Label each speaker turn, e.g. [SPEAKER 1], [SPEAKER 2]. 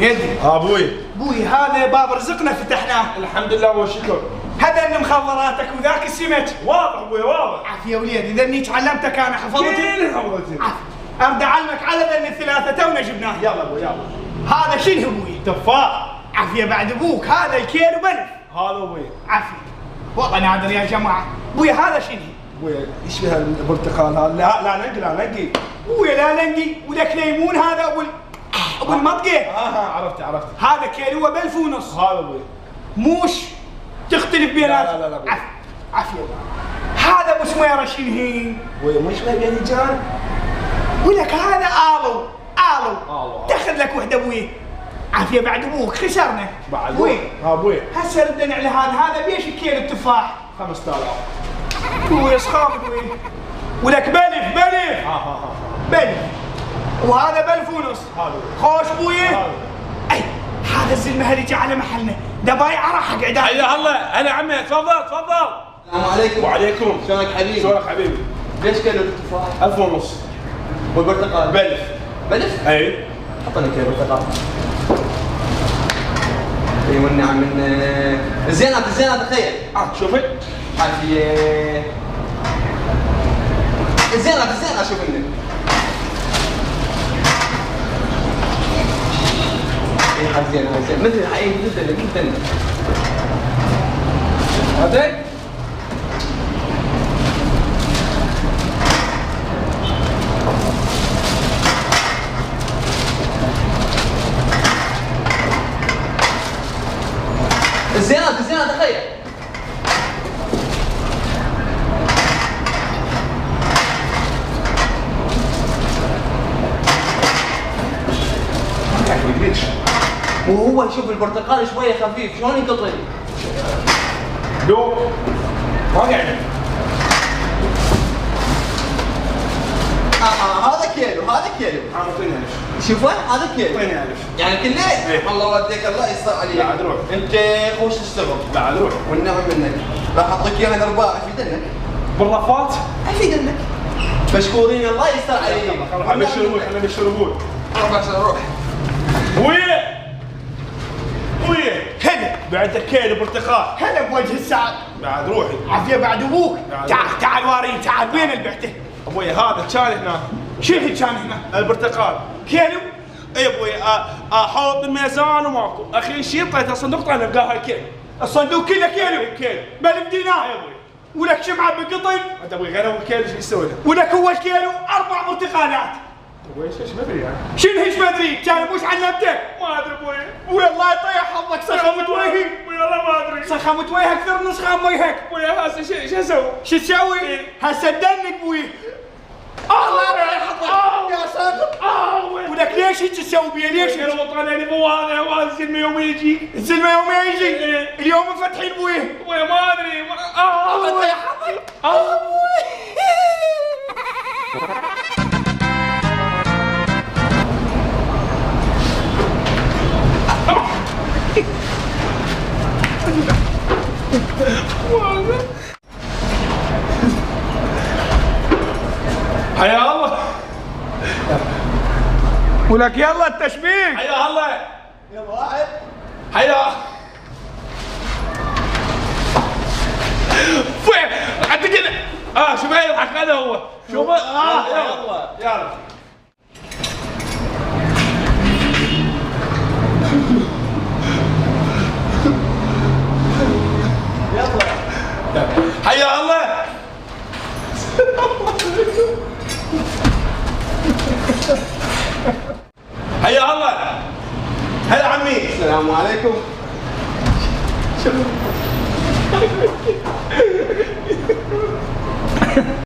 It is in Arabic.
[SPEAKER 1] يدي ابوي هذا باب رزقنا فتحناه
[SPEAKER 2] الحمد لله والشكر.
[SPEAKER 1] هذا ان مخابراتك وذاك السمك
[SPEAKER 2] واضح ابوي واضح.
[SPEAKER 1] عافيه وليدي اذا اني تعلمتك انا حفظتك
[SPEAKER 2] كل حفظتني.
[SPEAKER 1] ارد اعلمك على ذن الثلاثه تونا جبناه.
[SPEAKER 2] يلا ابوي يلا.
[SPEAKER 1] هذا شنو ابوي؟
[SPEAKER 2] تفاح.
[SPEAKER 1] عافيه بعد ابوك هذا الكيلو بلف.
[SPEAKER 2] هذا ابوي.
[SPEAKER 1] عافيه والله نادر يا جماعه. ابوي هذا شنو؟
[SPEAKER 2] ابوي ايش فيها البرتقال هذا؟ لا نقي لا نقي.
[SPEAKER 1] ابوي لا نقي ولك ليمون هذا ابو المطقه.
[SPEAKER 2] عرفت.
[SPEAKER 1] هذا كيلو ب1000 ونص.
[SPEAKER 2] هذا ابوي.
[SPEAKER 1] موش تختلف بيناتهم.
[SPEAKER 2] لا
[SPEAKER 1] عافيه. هذا ابو سميره شنو هي؟
[SPEAKER 2] ابوي مش ما بيني جان.
[SPEAKER 1] ولك هذا الو دخل لك وحده ابوي. عافيه بعد ابوك خسرنا.
[SPEAKER 2] بعد ابوي. ابوي
[SPEAKER 1] هسه ردنا على هذا بيش كيلو التفاح؟
[SPEAKER 2] 5000.
[SPEAKER 1] ابوي اصخام ابوي. ولك بلف. بلف. وهذا ب1000 ونص. خوش ابوي. اي هذا الزلمه اللي جاء على محلنا دبايعه راح اقعد.
[SPEAKER 2] حيا الله انا عمي تفضل.
[SPEAKER 3] السلام عليكم.
[SPEAKER 2] وعليكم.
[SPEAKER 3] شلونك حبيبي؟
[SPEAKER 2] شلونك حبيبي؟
[SPEAKER 3] ليش كيلو التفاح؟
[SPEAKER 2] 1000 ونص.
[SPEAKER 3] والبرتقال؟ بلف؟
[SPEAKER 2] اي
[SPEAKER 3] حطنا كيلو برتقال. اي والنعم من الزينات تخيل.
[SPEAKER 2] شوفي.
[SPEAKER 3] عافية. الزينات شوف لنا. اي زين مثل الحقيقي جدا.
[SPEAKER 2] هذا
[SPEAKER 3] الزينات تخيل. وهو شوف البرتقال شويه خفيف شلون ينقطع.
[SPEAKER 2] دو ما قاعد.
[SPEAKER 3] هذا كيلو.
[SPEAKER 2] اعطيني الف.
[SPEAKER 3] شوفه هذا كيلو.
[SPEAKER 2] اعطيني الف.
[SPEAKER 3] يعني كله؟
[SPEAKER 2] إيه.
[SPEAKER 3] الله وديك الله يستر عليك.
[SPEAKER 2] لا عاد روح.
[SPEAKER 3] انت خوش تشتغل.
[SPEAKER 2] لا عاد روح.
[SPEAKER 3] والنعم منك. راح اعطيك اياها ارباع افيدنك.
[SPEAKER 2] بالرفات.
[SPEAKER 3] افيدنك. مشكورين الله يستر عليك.
[SPEAKER 2] خلينا نشربون.
[SPEAKER 3] روح عشان اروح.
[SPEAKER 2] ويا
[SPEAKER 1] هلا
[SPEAKER 2] بعد كيلو برتقال.
[SPEAKER 1] هلا بوجه السعد.
[SPEAKER 2] بعد روحي.
[SPEAKER 1] عافيه بعد ابوك. تعال واري تعال وين البحته؟
[SPEAKER 2] ابوي هذا كان هنا.
[SPEAKER 1] شنو كان هنا؟
[SPEAKER 2] البرتقال
[SPEAKER 1] كيلو؟
[SPEAKER 2] اي ابوي احط الميزان وماكو اخي شيء طلعت الصندوق طلع نلقاها الكيلو.
[SPEAKER 1] الصندوق كله كيلو ب1000 دينار.
[SPEAKER 2] يا ابوي
[SPEAKER 1] ولك شمعه بقطن.
[SPEAKER 2] انت ابوي غير ابو الكيلو شو يسوي له؟
[SPEAKER 1] ولك هو الكيلو 4 برتقالات.
[SPEAKER 2] ابوي ايش ما ادري يعني.
[SPEAKER 1] شنو ايش ما ادري؟ كان ابوش علمتك؟
[SPEAKER 2] ما ادري ابوي.
[SPEAKER 1] والله يطيح حظك سخمت وجهي.
[SPEAKER 2] ابوي والله ما ادري.
[SPEAKER 1] سخمت وجهك اكثر من سخام وجهك.
[SPEAKER 2] ابوي هسه شو اسوي؟
[SPEAKER 1] شو تسوي؟ هسه تدنك ابوي. الله يطيح حظك يا ساتر. ولك ليش هيك تسوي بيه؟ ليش؟
[SPEAKER 2] لو طالعني ابو هذا الزلمه يوم يجي.
[SPEAKER 1] الزلمه يوم يجي اليوم مفتحين ابوي.
[SPEAKER 2] ابوي ما ادري.
[SPEAKER 1] الله يطيح حظك.
[SPEAKER 2] حيا الله.
[SPEAKER 1] ولك يلا التشبيك.
[SPEAKER 2] حيا الله.
[SPEAKER 3] يلا واحد.
[SPEAKER 2] حيا. فين؟ حتى كذا. شوف هاي يضحك هذا هو. شوف. يلا. حيا الله. حيا الله. هلا عمي.
[SPEAKER 3] السلام عليكم.